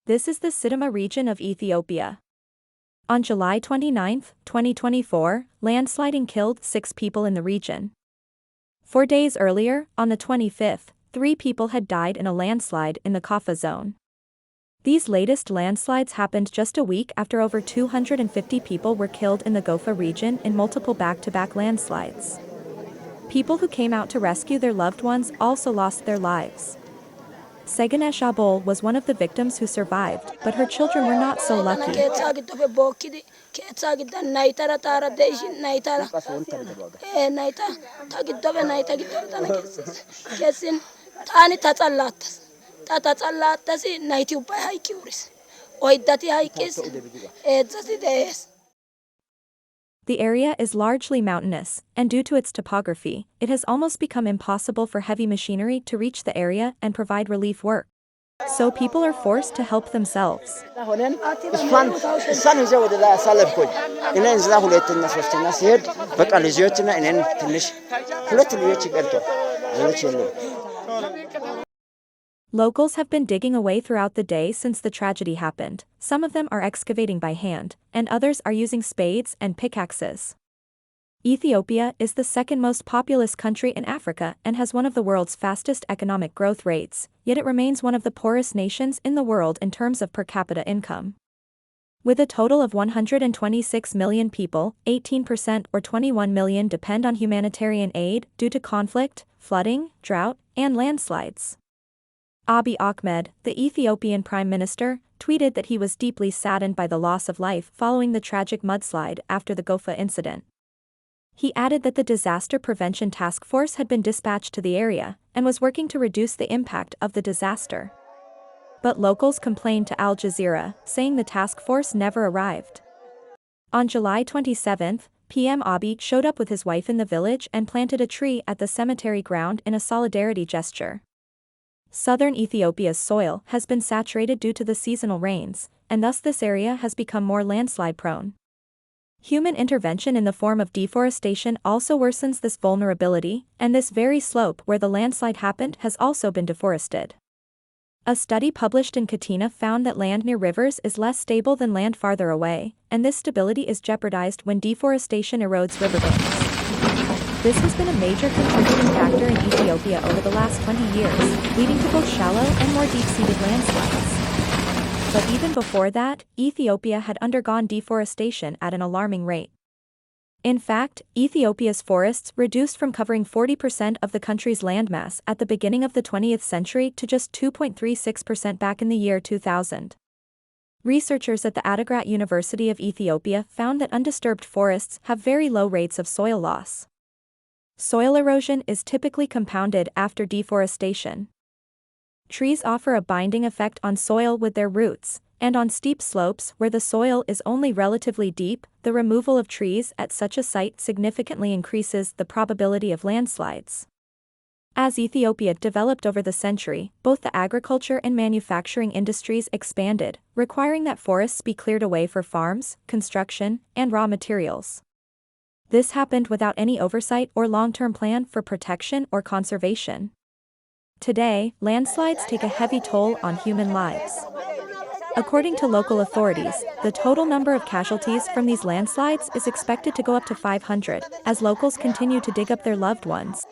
This is the Sidama region of Ethiopia. On July 29, 2024, landsliding killed 6 people in the region. 4 days earlier, on the 25th, 3 people had died in a landslide in the Gofa zone. These latest landslides happened just a week after over 250 people were killed in the Gofa region in multiple back-to-back landslides. People who came out to rescue their loved ones also lost their lives. Tseganesh Obole was one of the victims who survived, but her children were not so lucky. The area is largely mountainous, and due to its topography, it has almost become impossible for heavy machinery to reach the area and provide relief work. So people are forced to help themselves. Locals have been digging away throughout the day since the tragedy happened. Some of them are excavating by hand, and others are using spades and pickaxes. Ethiopia is the second most populous country in Africa and has one of the world's fastest economic growth rates, yet it remains one of the poorest nations in the world in terms of per capita income. With a total of 126 million people, 18% or 21 million depend on humanitarian aid due to conflict, flooding, drought, and landslides. Abiy Ahmed, the Ethiopian Prime Minister, tweeted that he was deeply saddened by the loss of life following the tragic mudslide after the Gofa incident. He added that the Disaster Prevention Task Force had been dispatched to the area and was working to reduce the impact of the disaster. But locals complained to Al Jazeera, saying the task force never arrived. On July 27, PM Abiy showed up with his wife in the village and planted a tree at the cemetery ground in a solidarity gesture. Southern Ethiopia's soil has been saturated due to the seasonal rains, and thus this area has become more landslide-prone. Human intervention in the form of deforestation also worsens this vulnerability, and this very slope where the landslide happened has also been deforested. A study published in Katina found that land near rivers is less stable than land farther away, and this stability is jeopardized when deforestation erodes riverbanks. This has been a major contributing factor in Ethiopia over the last 20 years, leading to both shallow and more deep-seated landslides. But even before that, Ethiopia had undergone deforestation at an alarming rate. In fact, Ethiopia's forests reduced from covering 40% of the country's landmass at the beginning of the 20th century to just 2.36% back in the year 2000. Researchers at the Adigrat University of Ethiopia found that undisturbed forests have very low rates of soil loss. Soil erosion is typically compounded after deforestation. Trees offer a binding effect on soil with their roots, and on steep slopes where the soil is only relatively deep, the removal of trees at such a site significantly increases the probability of landslides. As Ethiopia developed over the century, both the agriculture and manufacturing industries expanded, requiring that forests be cleared away for farms, construction, and raw materials. This happened without any oversight or long-term plan for protection or conservation. Today, landslides take a heavy toll on human lives. According to local authorities, the total number of casualties from these landslides is expected to go up to 500, as locals continue to dig up their loved ones.